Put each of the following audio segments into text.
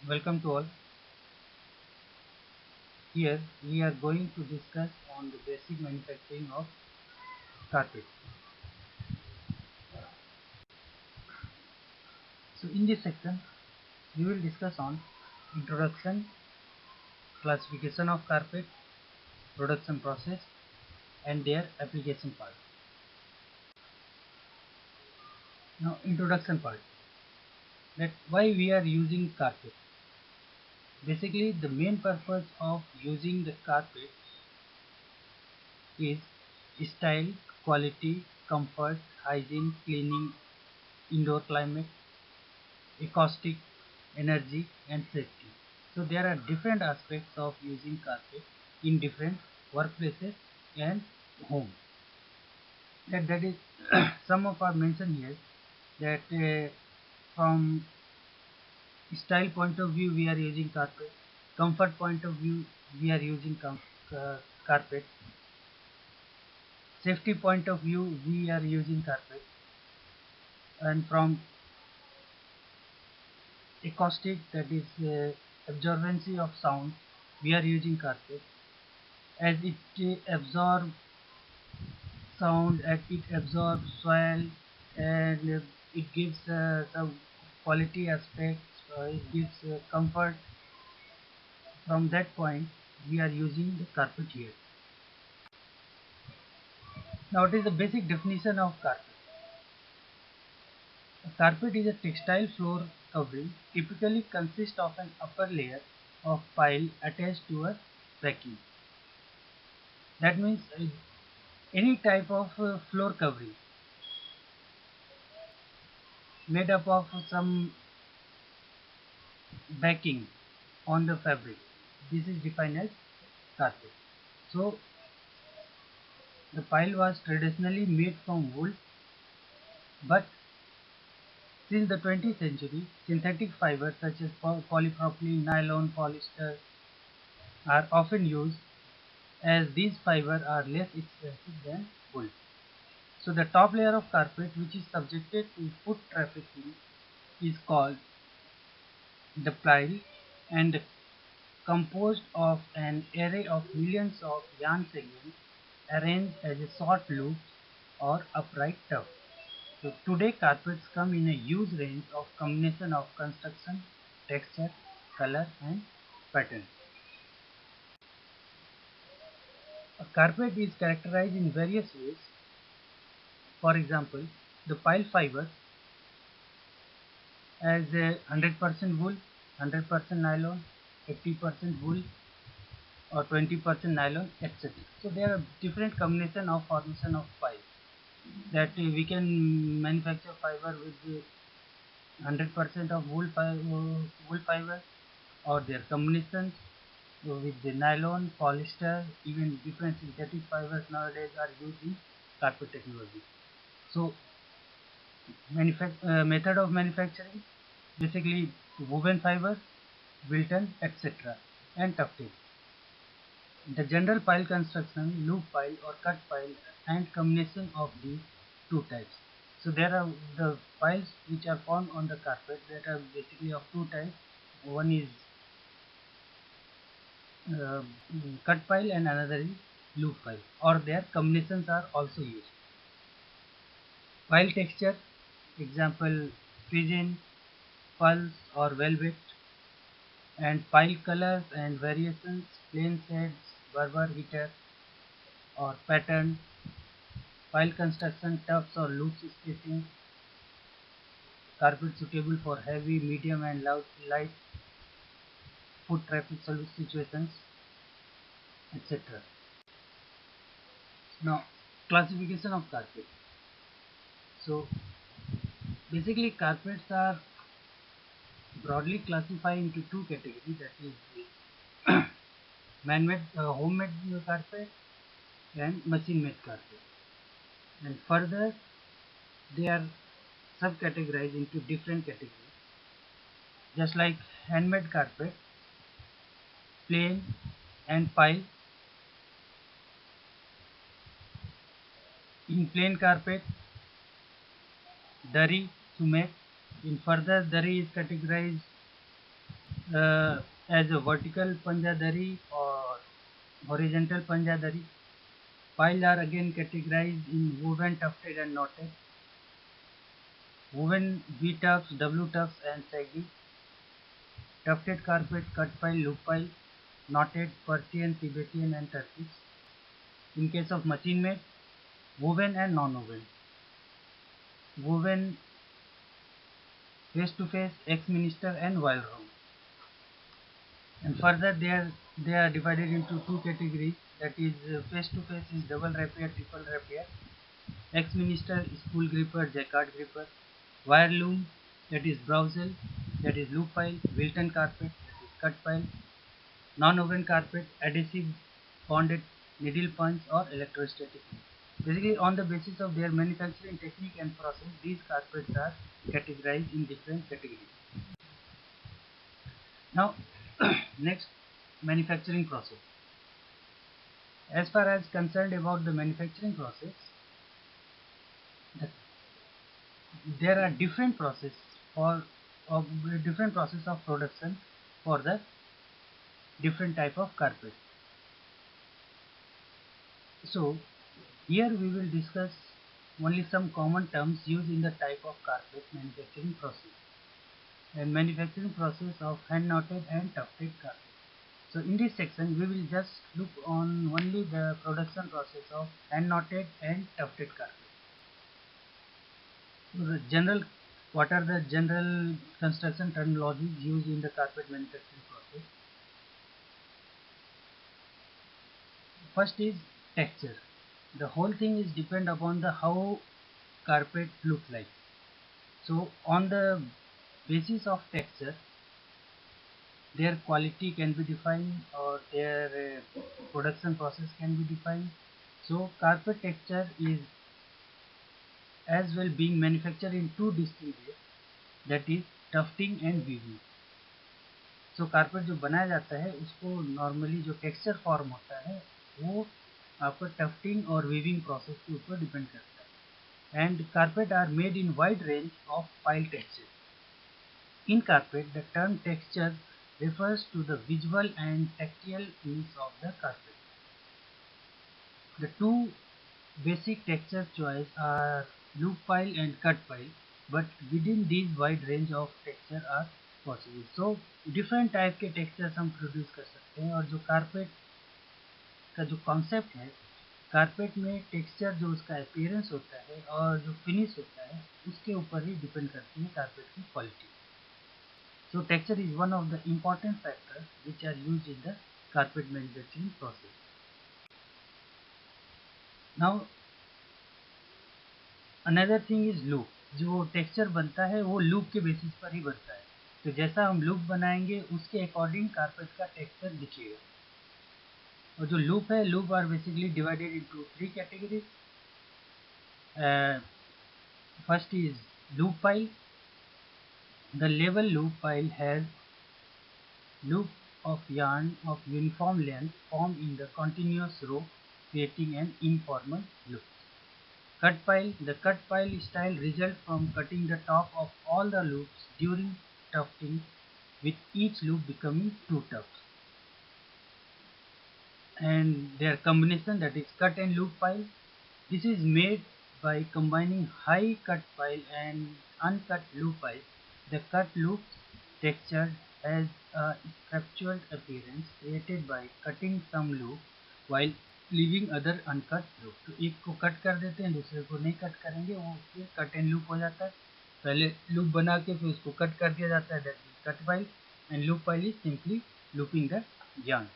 Welcome to all. Here we are going to discuss on the basic manufacturing of carpet. So in this section we will discuss on introduction, classification of carpet, production process and their application part. Now introduction part, that why we are using carpet. Basically the main purpose of using the carpet is style, quality, comfort, hygiene, cleaning, indoor climate, acoustic, energy and safety. So there are different aspects of using carpet in different workplaces and home. That is some of are mentioned here, that from style point of view we are using carpet, comfort point of view we are using carpet, safety point of view we are using carpet, and from acoustic, that is absorbency of sound, we are using carpet as it absorbs sound, and it absorbs soil, and it gives some quality aspects, it gives comfort. From that point we are using the carpet here. Now what is the basic definition of carpet? A carpet is a textile floor covering, typically consists of an upper layer of pile attached to a backing. That means any type of floor covering made up of some backing on the fabric. This is defined as carpet. So the pile was traditionally made from wool, but since the 20th century, synthetic fibers such as polypropylene, nylon, polyester are often used, as these fibers are less expensive than wool. So the top layer of carpet, which is subjected to foot trafficking, is called the pile, and composed of an array of millions of yarn segments arranged as a short loop or upright tuft. So today carpets come in a huge range of combination of construction, texture, color and pattern. A carpet is characterized in various ways. For example, the pile fiber as a 100% wool, 100% nylon, 80% wool or 20% nylon, etc. So there are different combination of formation of pile, that we can manufacture fiber with 100% of wool fiber, or their combinations with the nylon, polyester, even different synthetic fibers nowadays are used in carpet technology. So method of manufacturing, basically woven fiber, Wilton, etc. and tufted. The general pile construction, loop pile or cut pile, and combination of these two types. So there are the piles which are found on the carpet that are basically of two types. One is uh, cut pile and another is loop pile, or their combinations are also used. Pile texture, example pigeon, pulse or velvet, and pile colors and variations, plain shades, Berber heater or pattern, pile construction, tufts or loops spacing, carpet suitable for heavy, medium and light foot traffic situations, etc. Now, classification of carpet. So, basically carpets are broadly classified into two categories, that is man-made, homemade carpet and machine-made carpet. And further, they are subcategorized into different categories, just like handmade carpet, plain and pile. In plain carpet, Dari, Sumet. In further, Dari is categorized as a vertical panjadari or horizontal panjadari. Pile are again categorized in woven, tufted and knotted. Woven V tufts, W tufts and saggy. Tufted carpet, cut pile, loop pile. Knotted Persian, Tibetan and Turkish. In case of machine made, woven and non-woven. Woven face to face, ex-minister and wire room. And further they are divided into two categories, that is face to face is double rapier, triple rapier, ex-minister, school gripper, jacquard gripper, wire loom, that is browsel, that is loop pile, Wilton carpet, that is cut pile, non-woven carpet, adhesive, bonded, needle punch or electrostatic. Basically on the basis of their manufacturing technique and process, these carpets are categorized in different categories. Now next, manufacturing process. As far as concerned about the manufacturing process, there are different process of different process of production for the different type of carpet. So here we will discuss only some common terms used in the type of carpet manufacturing process and manufacturing process of hand knotted and tufted carpet. So in this section we will just look on only the production process of hand knotted and tufted carpet. So what are the general construction terminologies used in the carpet manufacturing process? First is texture. The whole thing is depend upon the how carpet looks like. So on the basis of texture, their quality can be defined or their production process can be defined. So carpet texture is as well being manufactured in two distinct ways, that is tufting and weaving. So carpet जो बनाया जाता है उसको normally जो texture form होता है वो आपका टफ्टिंग और वीविंग प्रोसेस के ऊपर डिपेंड करता है. And carpet are made in wide range of pile texture. In carpet, the term texture refers to the visual and tactile finish of the carpet. The two basic texture choice are loop pile and cut pile, but within these wide range of texture are possible. So different type के textures हम produce कर सकते हैं. और जो carpet का जो concept है, कारपेट में टेक्सचर जो उसका अपीयरेंस होता है और जो फिनिश होता है उसके ऊपर ही डिपेंड करती है कारपेट की quality. So texture is one of the important factors which are used in the carpet manufacturing process. Now another thing is loop. जो टेक्सचर बनता है वो लूप के बेसिस पर ही बनता है. तो जैसा हम लूप बनाएंगे उसके अकॉर्डिंग कारपेट का टेक्सचर दिखेगा. और जो लूप है, loop are basically divided into three categories. First is loop pile. The level loop pile has loop of yarn of uniform length formed in the continuous row, creating an informal loop. Cut pile. The cut pile style results from cutting the top of all the loops during tufting, with each loop becoming two tufts. And their combination, that is cut and loop pile. This is made by combining high cut pile and uncut loop pile. The cut loop texture has a sculptured appearance created by cutting some loop while leaving other uncut loop. तो एक को cut कर देते हैं, दूसरे को नहीं cut करेंगे, वो फिर कट एंड लूप हो जाता है. पहले लूप बना के फिर उसको कट कर दिया जाता है, that is cut pile. And loop pile is simply looping the yarn.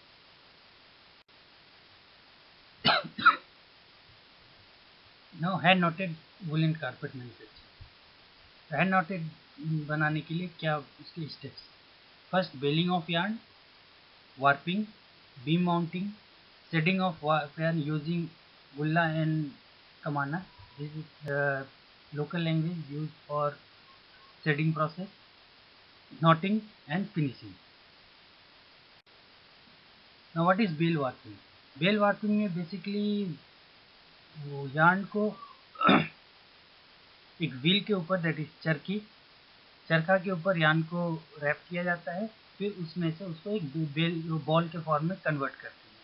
Now hand knotted woolen carpet manufacturing. Hand knotted बनाने के लिए क्या उसके steps? First, balling of yarn, warping, beam mounting, shedding of yarn using gulla and kamana. This is local language use for shedding process. Knotting and finishing. Now what is ball warping? Ball warping में basically वो yarn को एक wheel के ऊपर, that is चरखा के ऊपर yarn को रैप किया जाता है फिर उसमें से उसको एक बेल बॉल के फॉर्म में कन्वर्ट करते हैं,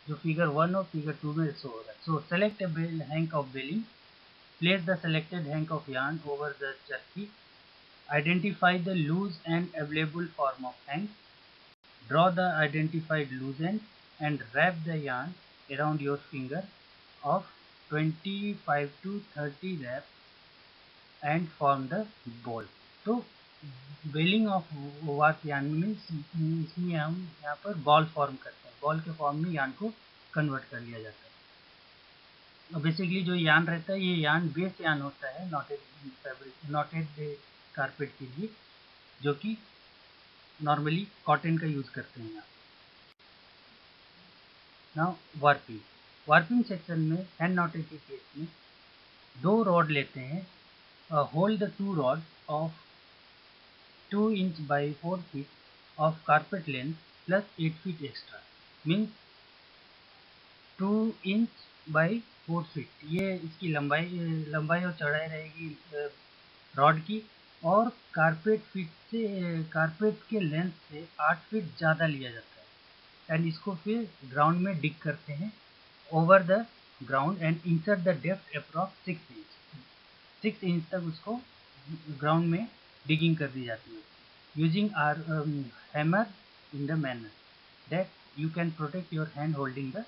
जो फिगर 1 और फिगर 2 में शो हो रहा है. सो select A hank of belly, place the selected hank of yarn over the jerky, identify the loose and available form of hank, draw the identified loose end and wrap the yarn around your finger of 25 to 30 wraps and form the ball. तो बेलिंग of warp yarn means इसमें हम यहाँ पर ball form करते हैं, ball के form में yarn को कन्वर्ट कर लिया जाता है. बेसिकली जो यार्न रहता है ये यार्न बेस यार्न होता है नॉटेड फैब्रिक, नॉटेड कारपेट के लिए, जो कि नॉर्मली कॉटन का यूज करते हैं यहाँ. Now warping. वार्पिंग सेक्शन में हैंड नॉटेड के केस में 2 रॉड लेते हैं. Hold the 2 rod of 2 inch by 4 feet of carpet length plus 8 feet extra, means 2 inch by 4 feet ये इसकी लंबाई और चौड़ाई रहेगी रॉड की, और कारपेट के लेंथ से 8 फीट ज़्यादा लिया जाता है. एंड इसको फिर ग्राउंड में डिग करते हैं over the ground and insert the depth approx 6 inch तक उसको ग्राउंड में डिगिंग कर दी जाती है. Using our hammer in the manner that you can protect your hand holding the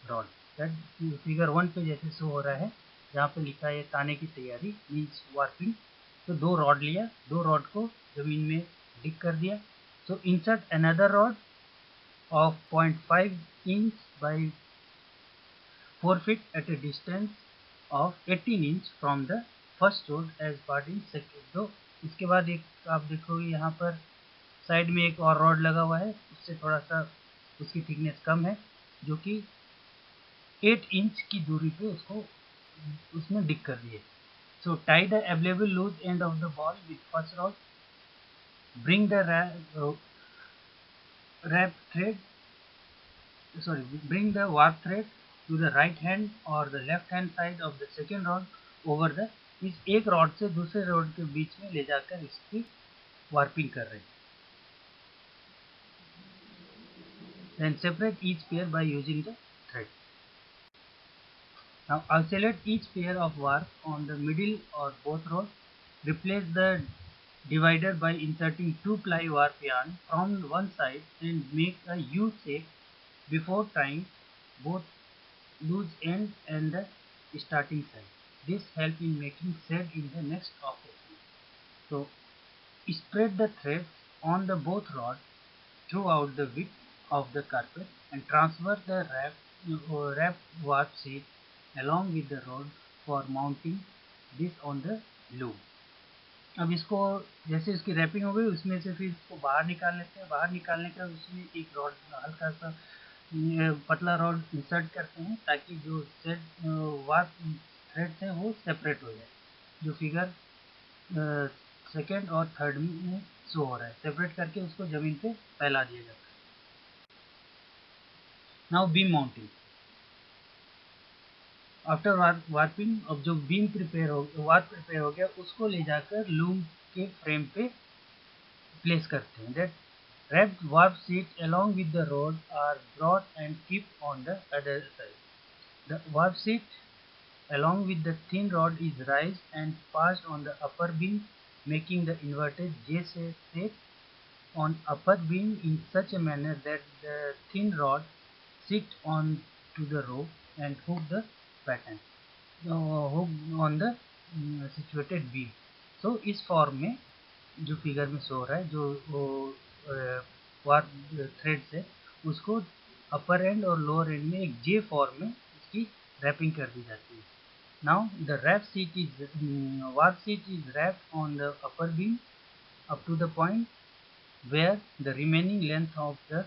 rod. That figure 1 पे जैसे शो हो रहा है, जहाँ पे लिखा है ताने की तैयारी मीन्स वार्पिंग. तो 2 रॉड लिया, 2 रॉड को जमीन में डिग कर दिया. So insert another rod of 0.5 inch by 4 feet at a distance of 18 inch from the first rod as part in second. तो इसके बाद एक आप देखोगे यहाँ पर साइड में एक और रॉड लगा हुआ है, उससे थोड़ा सा उसकी थिकनेस कम है, जो कि 8 इंच की दूरी पे उसको उसमें डिग कर दिए. So tie the available loose end of the ball with first rod, bring the bring the warp thread to the right hand or the left hand side of the second rod over the, इस एक rod से दूसरे rod के बीच में ले जाकर इसकी warping कर रहे हैं. Then separate each pair by using the thread. Now isolate each pair of warp on the middle or both rods. Replace the divider by inserting 2-ply warp yarn from one side and make a U shape before tying both loose end and the starting side. This helps in making thread in the next operation. So spread the threads on the both rods throughout the width of the carpet and transfer the wrapped warp sheet along with the rod for mounting this on the loom. अब इसको जैसे इसकी wrapping हो गई, उसमें से फिर इसको बाहर निकाल लेते हैं. बाहर निकालने के बाद उसमें एक रॉड, हल्का सा पतला रॉड इंसर्ट करते हैं ताकि जो वार्प थ्रेड्स हैं वो सेपरेट हो जाए, जो फिगर सेकेंड और थर्ड में शो हो रहा है. सेपरेट करके उसको जमीन पे फैला दिया जाता है. Now beam mounting. After warping, अब जो वार्प प्रिपेयर हो गया उसको ले जाकर लूम के फ्रेम पे प्लेस करते हैं. That wrapped warp sheet along with the rod are brought and kept on the other side. The warp sheet along with the thin rod is raised and passed on the upper beam, making the inverted J shape on upper beam in such a manner that the thin rod sit on to the rope and hook the pattern hook on the situated beam. So इस form में जो figure में show रहा है, जो warp thread से उसको अपर and और लोअर एंड में एक जे फॉर्म में इसकी रैपिंग कर दी जाती है. Now the warp sheet is wrapped on the upper beam up to the point where the remaining length of the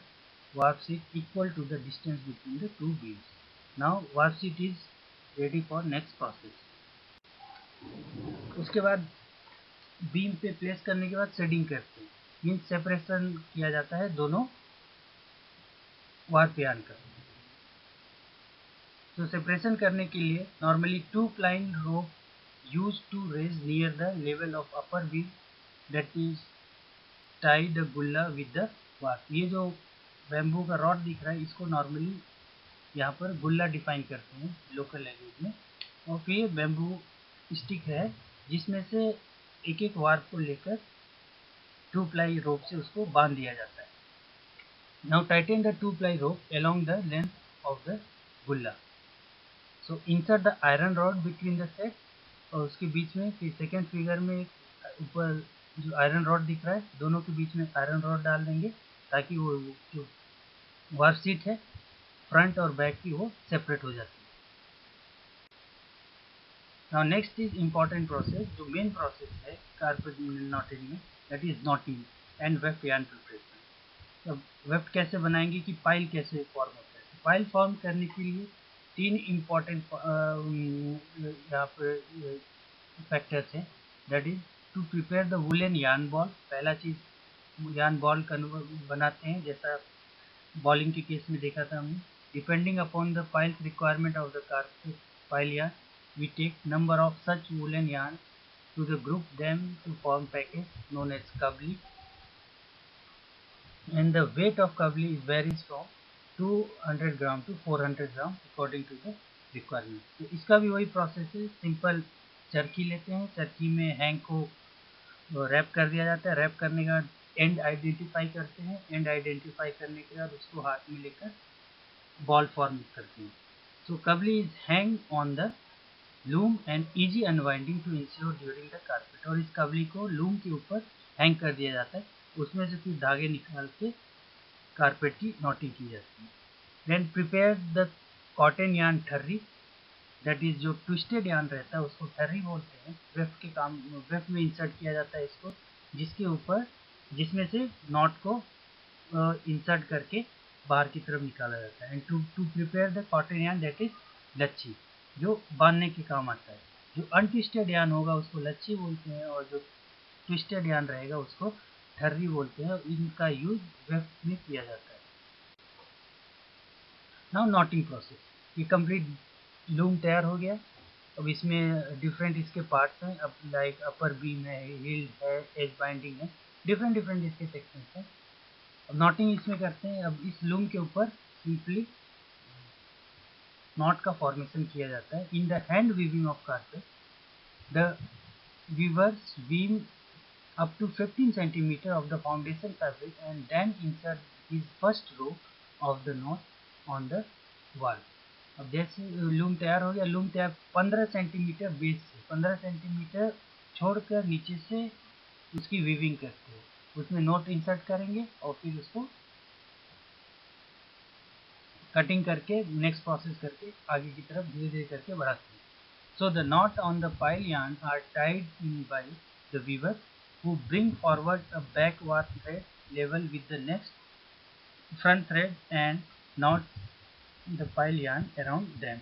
warp sheet equal to the distance between the two beams. Now warp sheet is ready for next process. उसके बाद beam पे place करने के बाद shading करते हैं, means separation किया जाता है दोनों वार्प यार्न का. तो सेपरेशन करने के लिए normally 2-ply rope used to raise near the level of upper beam, that is tie the gulla with the warp. ये जो बैम्बू का रॉड दिख रहा है इसको नॉर्मली यहाँ पर गुल्ला डिफाइन करते हैं लोकल लैंग्वेज में। और फिर ये बैम्बू स्टिक है जिसमें से एक एक वार्प को लेकर 2 प्लाई रोप से उसको बांध दिया जाता है। Now tighten the 2 ply rope along the length of the गुल्ला। So insert the iron rod between the set, और उसके बीच में फिर सेकेंड फिगर में ऊपर जो आयरन रॉड दिख रहा है दोनों के बीच में आयरन रॉड डाल देंगे ताकि वो जो वार्प सीट है फ्रंट और बैक की वो सेपरेट हो जाती है। Now next is important process, जो मेन प्रोसेस है कारपेट नॉटिंग में, that is knotting and weft yarn preparation. अब वेफ्ट कैसे बनाएंगे कि पाइल कैसे फॉर्म होता है। पाइल फॉर्म करने के लिए 3 इम्पॉर्टेंट यहाँ पर फैक्टर्स हैं, that is to prepare the woollen yarn ball. पहला चीज़ यार्न बॉल बनाते हैं, जैसा बॉलिंग के केस में देखा था हमने। Depending upon the piles requirement of the carpet pile yarn, we take number of such woolen yarn to the group them to form package known as kabli, and the weight of kabli is varies from 200 gram to 400 gram according to the requirement। तो इसका भी वही process है, simple चरखी लेते हैं, चरखी में hang को rap कर दिया जाता है। रैप करने के बाद एंड आइडेंटिफाई करते हैं, एंड आइडेंटिफाई करने के बाद उसको हाथ में लेकर बॉल फॉर्म करते हैं। So kabli is hang on the loom and easy unwinding to ensure during the carpet. और इस कबली को लूम के ऊपर हैंग कर दिया जाता है, उसमें से फिर धागे निकाल के कारपेट की नॉटिंग की जाती है। Then prepare the cotton yarn tharri, that is जो ट्विस्टेड यार्न रहता है उसको ठर्री बोलते हैं। वेफ्ट के काम वेफ्ट में इंसर्ट किया जाता है इसको, जिसके ऊपर जिसमें से नॉट को इंसर्ट करके बाहर की तरफ निकाला जाता है। And to prepare the cotton yarn that is lachhi, जो बांधने के काम आता है। जो अनट्विस्टेड यार्न होगा उसको लच्छी बोलते हैं, और जो ट्विस्टेड यार्न रहेगा उसको ठर्री बोलते हैं। इनका यूज वेफ्ट में किया जाता है। नाउ नॉटिंग प्रोसेस, ये कंप्लीट लूम तैयार हो गया। अब इसमें डिफरेंट इसके पार्ट्स हैं, अब लाइक अपर बीम है, हिल है, एज बाइंडिंग है, डिफरेंट इसके सेक्शंस हैं। अब नॉटिंग इसमें करते हैं। अब इस लूम के ऊपर सिंपली नॉट का फॉर्मेशन किया जाता है। In the hand weaving of carpet, the weavers weave up to 15 centimeter of the foundation fabric and then insert his first row of the knot on the wall। अब जैसे loom तैयार हो गया, loom तैयार 15 centimetre base से 15 centimetre छोड़कर नीचे से उसकी वीविंग करते हैं, उसमें नोट इंसर्ट करेंगे और फिर उसको कटिंग करके नेक्स्ट प्रोसेस करके आगे की तरफ धीरे धीरे करके बढ़ाते हैं। So the knot on the pile yarn are tied in by the weaver, who bring forward a back warp thread level with the next front thread and knot the pile yarn around them।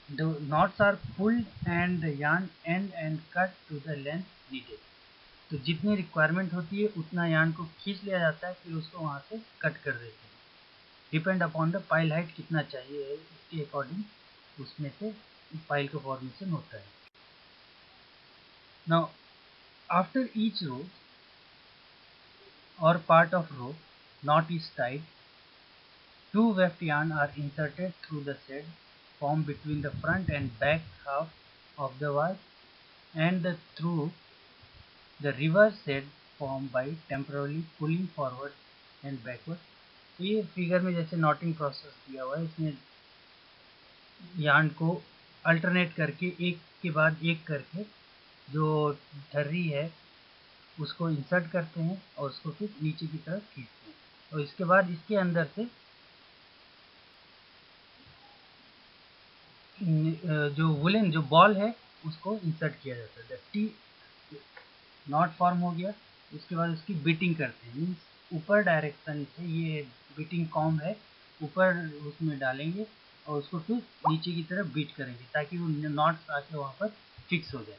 The knots are pulled and the yarn end and cut to the length needed। तो जितनी requirement होती है उतना yarn को खींच लिया जाता है, फिर उसको वहाँ से कट कर देते हैं। Depend upon the pile height कितना चाहिए उसके अकॉर्डिंग उसमें से पाइल का फॉर्मेशन होता है। Now after each row or part of rope knot is tied, 2 weft yarn are inserted through the thread formed between the front and back half of the warp and through the reverse thread formed by temporarily pulling forward and backward। ये figure में जैसे knotting process दिया हुआ है, इसमें yarn को alternate करके एक के बाद एक करके जो ठर्री है उसको इंसर्ट करते हैं और उसको फिर नीचे की तरफ खींचते हैं, और इसके बाद इसके अंदर से जो वुलन जो बॉल है उसको इंसर्ट किया जाता है। टी नॉट फॉर्म हो गया, उसके बाद उसकी बीटिंग करते हैं, मीन्स ऊपर डायरेक्शन से ये बीटिंग कॉम्ब है ऊपर उसमें डालेंगे और उसको फिर नीचे की तरफ बीट करेंगे ताकि वो नॉट्स आके वहाँ पर फिक्स हो जाए।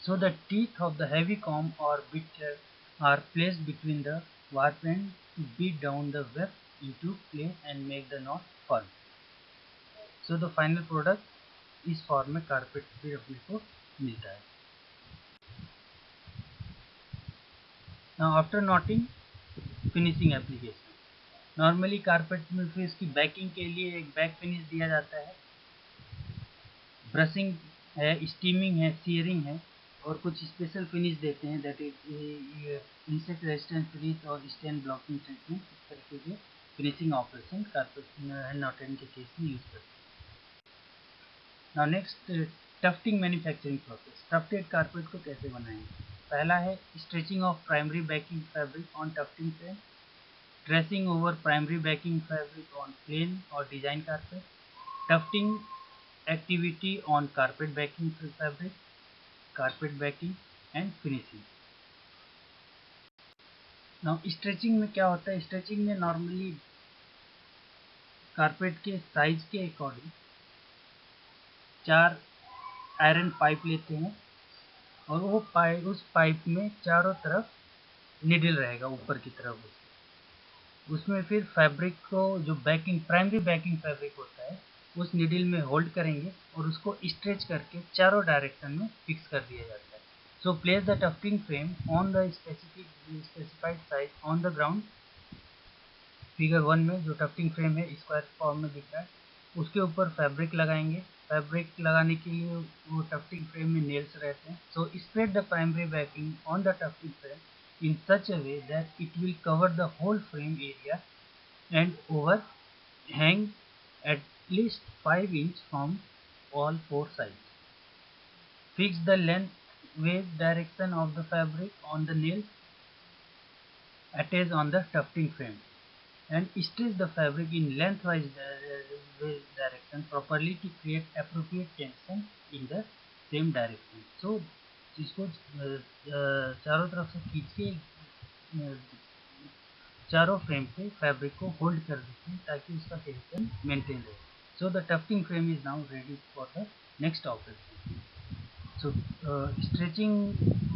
So the teeth of the heavy comb or bitter are placed between the warp end to beat down the weft into place and make the knot firm। So the final product इस form में carpet फिर अपने को मिलता है। Now after knotting, finishing application. Normally carpet में फिर इसकी बैकिंग के लिए एक बैक फिनिश दिया जाता है, ब्रशिंग है, स्टीमिंग है, सीयरिंग है, और कुछ स्पेशल फिनिश देते हैं, that is insect resistant finish और स्टेन ब्लॉकिंग ट्रीटमेंट। इस तरीके के finishing operation carpet hand knotted के केस में यूज करते हैं। Now next, tufting manufacturing process. Tufted carpet को कैसे बनाएंगे? पहला है stretching of primary backing fabric on tufting frame, tracing over primary backing fabric on plain और design carpet, tufting activity on carpet backing fabric, carpet backing and finishing. Now stretching में क्या होता है? स्ट्रेचिंग में नॉर्मली कारपेट के size के according 4 iron pipe लेते हैं और वो उस पाइप में चारों तरफ निडल रहेगा ऊपर की तरफ, उसमें फिर फैब्रिक को जो बैकिंग प्राइमरी बैकिंग फैब्रिक होता है उस निडल में होल्ड करेंगे और उसको स्ट्रेच करके चारों डायरेक्शन में फिक्स कर दिया जाता है। So place the tufting frame on the specified size on the ground. Figure 1 में जो टफ्टिंग फ्रेम है स्क्वायर फॉर्म में दिख रहा है, उसके ऊपर फैब्रिक लगाएंगे। फैब्रिक लगाने के लिए वो टफ्टिंग फ्रेम में नेल्स रहते हैं। So spread the primary banking on the tufting frame in such a way that it will cover the whole frame area and overhang at least 5 inches from all 4 sides. Fix the lengthwise direction of the fabric on the nails attached on the tufting frame and stretch the fabric in lengthwise direction properly to create appropriate tension in the same direction. So इसको चारों तरफ से खींच के चारों frame पे fabric को hold कर देते हैं ताकि उसका टेंशन मेंटेन रहे। So the tufting frame is now ready for the next operation. So stretching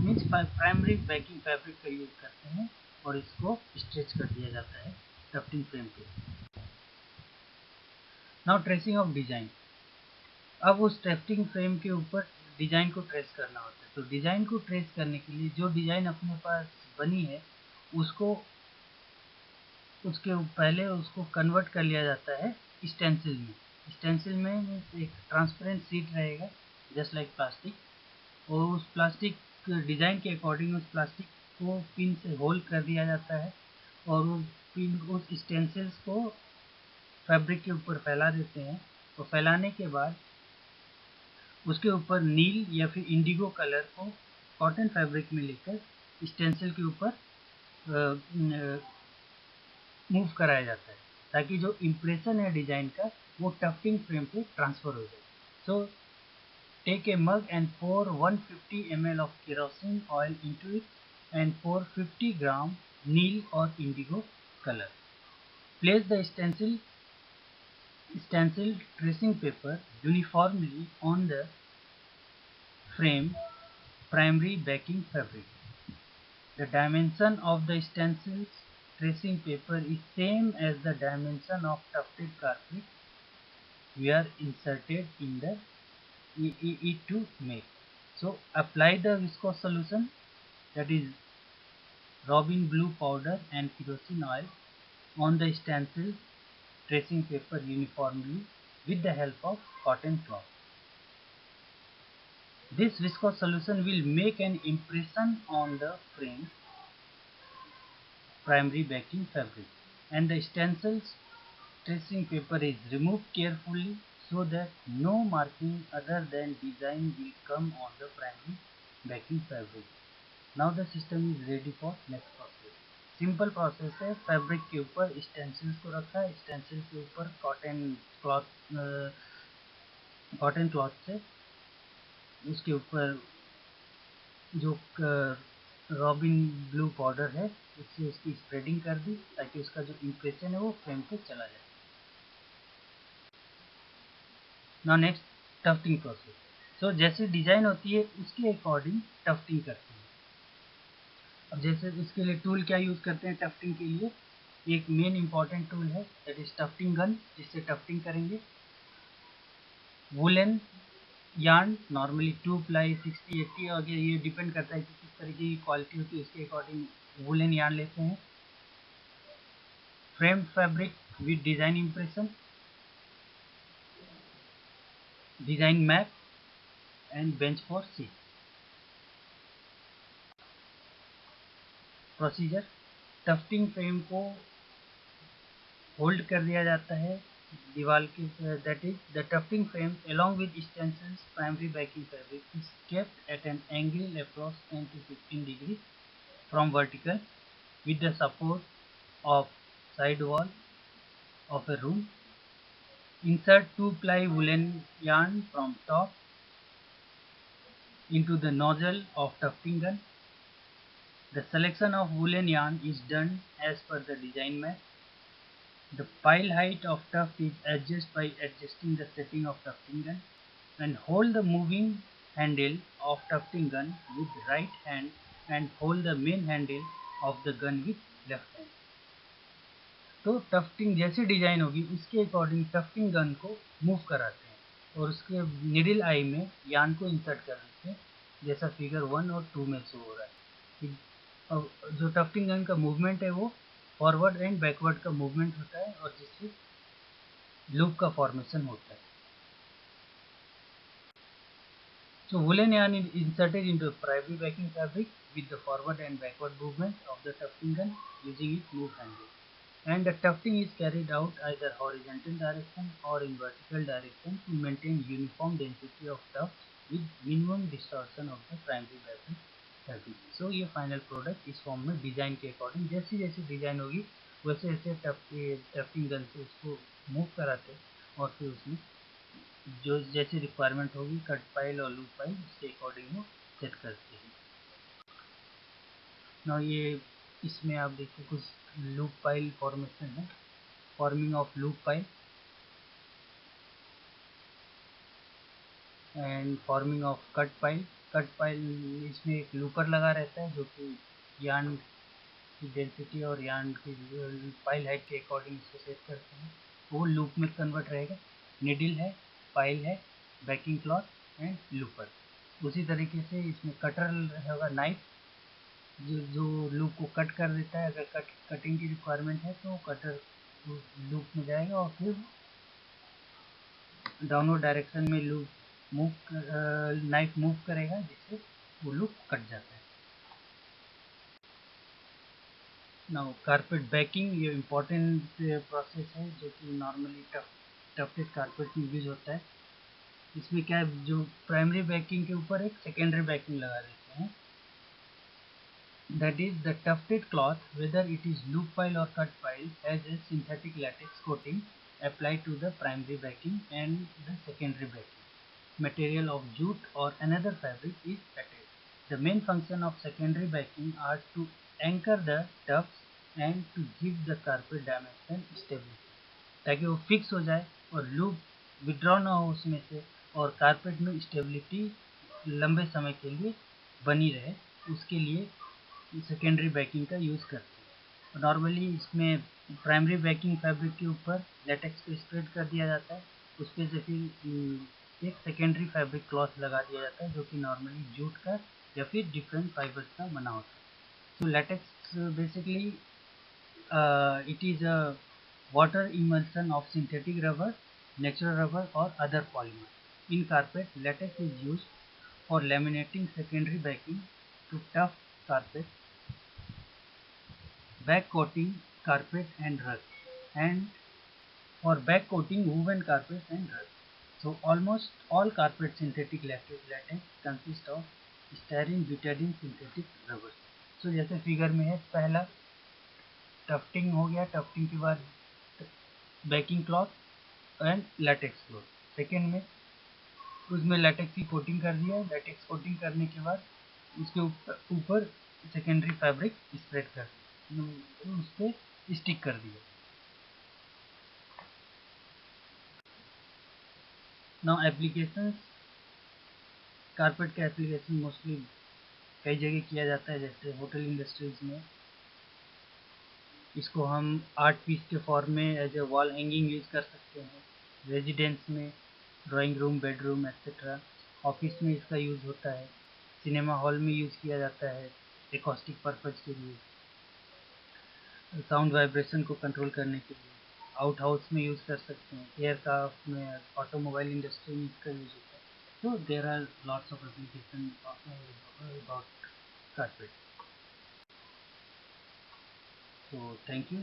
means primary backing fabric का यूज करते हैं और इसको स्ट्रेच कर दिया जाता है टफ्टिंग फ्रेम पे। Now tracing of design. अब उस टफ्टिंग फ्रेम के ऊपर डिजाइन को ट्रेस करना होता है। तो डिजाइन को ट्रेस करने के लिए जो डिजाइन अपने पास बनी है उसको पहले उसको कन्वर्ट कर लिया जाता है स्टेंसिल में। स्टेंसिल में एक ट्रांसपेरेंट शीट रहेगा जस्ट लाइक प्लास्टिक, और उस प्लास्टिक डिज़ाइन के अकॉर्डिंग उस प्लास्टिक को पिन से होल्ड कर दिया जाता है और वो पिन उस स्टेंसिल्स को फैब्रिक के ऊपर फैला देते हैं। तो फैलाने के बाद उसके ऊपर नील या फिर इंडिगो कलर को कॉटन फैब्रिक में लेकर स्टेंसिल के ऊपर मूव कराया जाता है ताकि जो इम्प्रेशन है डिजाइन का वो टफ्टिंग फ्रेम पे ट्रांसफर हो जाए। So take a mug and pour 150 ml of kerosene oil into it and pour 50 gram neil or indigo color. Place the stencil tracing paper uniformly on the frame primary backing fabric. The dimension of the stencil tracing paper is same as the dimension of tufted carpet we are inserted in the it to make. So apply the viscose solution, that is robin blue powder and kerosene oil on the stencil tracing paper uniformly with the help of cotton cloth. This viscose solution will make an impression on the frame primary backing fabric, and the stencil tracing paper is removed carefully so that no marking other than design will come on the primary backing fabric. Now the system is ready for next process. Simple process है, fabric के ऊपर stencils को रखा, stencil के ऊपर cotton cloth से उसके ऊपर जो रॉबिन ब्लू पाउडर है उससे उसकी स्प्रेडिंग कर दी ताकि उसका जो इम्प्रेशन है वो फ्रेम पे चला जाए। Now next tufting process. So जैसे डिजाइन होती है उसके अकॉर्डिंग टफ्टिंग करते हैं। अब जैसे इसके लिए टूल क्या यूज करते हैं टफ्टिंग के लिए, एक मेन इंपॉर्टेंट टूल है दैट इज टफ्टिंग गन, जिससे टफ्टिंग करेंगे। वुलन यार्न नॉर्मली 2 प्लाई 60-80 और ये डिपेंड करता है कि किस तरीके की क्वालिटी होती है उसके अकॉर्डिंग वुलन यार्न लेते हैं। framed fabric with design impression, design map and bench for seat. Procedure, tufting frame को होल्ड कर दिया जाता है दीवार के, that is the tufting frame along with stencils primary backing fabric is kept at an angle across 10 to 15 degrees from vertical with the support of side wall of a room. Insert 2-ply woolen yarn from top into the nozzle of tufting gun. The selection of woolen yarn is done as per the design map. The pile height of tuft is adjusted by adjusting the setting of tufting gun, and hold the moving handle of tufting gun with right hand and hold the main handle of the gun with left hand. तो tufting जैसी design होगी उसके according tufting gun को move कराते हैं और उसके needle आई में यान को इंसर्ट कर देते हैं, जैसा फिगर 1 और 2 में शो हो रहा है। जो टफ्टिंग गन का मूवमेंट है वो फॉरवर्ड एंड बैकवर्ड का मूवमेंट होता है और जिससे लूप का फॉर्मेशन होता है। So woolen yarn is inserted into a primary backing fabric with the forward and backward movement of the tufting gun using its move handle, and the tufting is carried out either horizontal direction or in vertical direction to maintain uniform density of tuft with minimum distortion of the primary backing fabric. So ये final product इस form में design के according जैसी जैसी design होगी वैसे वैसे tufting gun से उसको मूव कराते और फिर उसमें जो जैसी रिक्वायरमेंट होगी कट फाइल और लूप फाइल उसके अकॉर्डिंग वो सेट करते हैं ना। ये इसमें आप देखिए कुछ लूप फाइल फॉर्मेशन है, forming of loop file and forming of cut file. Cut file इसमें एक लूपर लगा रहता है जो कि यार्न की डेंसिटी और यार्न की फाइल हाइट के अकॉर्डिंग इसको सेट करते हैं, वो लूप में कन्वर्ट रहेगा। निडिल है, फाइल है, बैकिंग क्लॉथ एंड लूपर। उसी तरीके से इसमें कटर होगा, नाइफ जो लूप को कट कर देता है। अगर कटिंग की रिक्वायरमेंट है तो कटर लूप में जाएगा और फिर डाउनवर्ड डायरेक्शन में लूप नाइफ मूव करेगा जिससे वो लूप कट जाता है। नाउ कारपेट बैकिंग, ये इम्पोर्टेंट प्रोसेस है जो कि नॉर्मली टफ्टेड कारपेट में यूज होता है। इसमें क्या है, जो प्राइमरी बैकिंग के ऊपर एक सेकेंडरी बैकिंग लगा देते हैं, that is the tufted cloth, whether it is loop file or cut file, has a synthetic latex coating applied to the primary backing and the secondary backing. Material of jute or another fabric is added. The main function of secondary backing are to anchor the tufts and to give the carpet dimension stability, ताकि वो fix हो जाए और loop withdraw ना हो उसमें से और कारपेट में स्टेबिलिटी लंबे समय के लिए बनी रहे, उसके लिए सेकेंडरी बैकिंग का यूज़ करते हैं। नॉर्मली इसमें प्राइमरी बैकिंग फैब्रिक के ऊपर लेटेक्स को स्प्रेड कर दिया जाता है, उस पर से फिर एक सेकेंडरी फैब्रिक क्लॉथ लगा दिया जाता है जो कि नॉर्मली जूट का या फिर डिफरेंट फाइबर्स का बना होता है। तो latex basically it is a water emulsion of synthetic rubber, natural rubber or other polymer. In carpet, latex is used for laminating secondary backing to tough carpet, back coating carpet and rug, and for back coating woven carpet and rug. So almost all carpet synthetic latex consist of styrene butadiene synthetic rubber. So जैसे figure में है, पहला tufting हो गया, tufting के बाद banking cloth and latex cloth, second में उसमें लेटेक्स की कोटिंग कर दिया। लेटेक्स कोटिंग करने के बाद उसके ऊपर सेकेंडरी फैब्रिक स्प्रेड कर दिया, उस पर स्टिक कर दिया। नाउ एप्लीकेशंस, कारपेट का एप्लीकेशन मोस्टली कई जगह किया जाता है, जैसे होटल इंडस्ट्रीज में इसको हम आर्ट पीस के फॉर्म में as a wall hanging use कर सकते हैं। रेजिडेंस में drawing room, bedroom etcetera. Office में इसका यूज़ होता है। सिनेमा हॉल में यूज़ किया जाता है एकॉस्टिक पर्पज़ के लिए। साउंड वाइब्रेशन को कंट्रोल करने के लिए, आउट हाउस में यूज़ कर सकते हैं, एयरक्राफ्ट में, ऑटोमोबाइल इंडस्ट्री में इसका यूज़ होता है। तो there are lots of application about carpet. So thank you.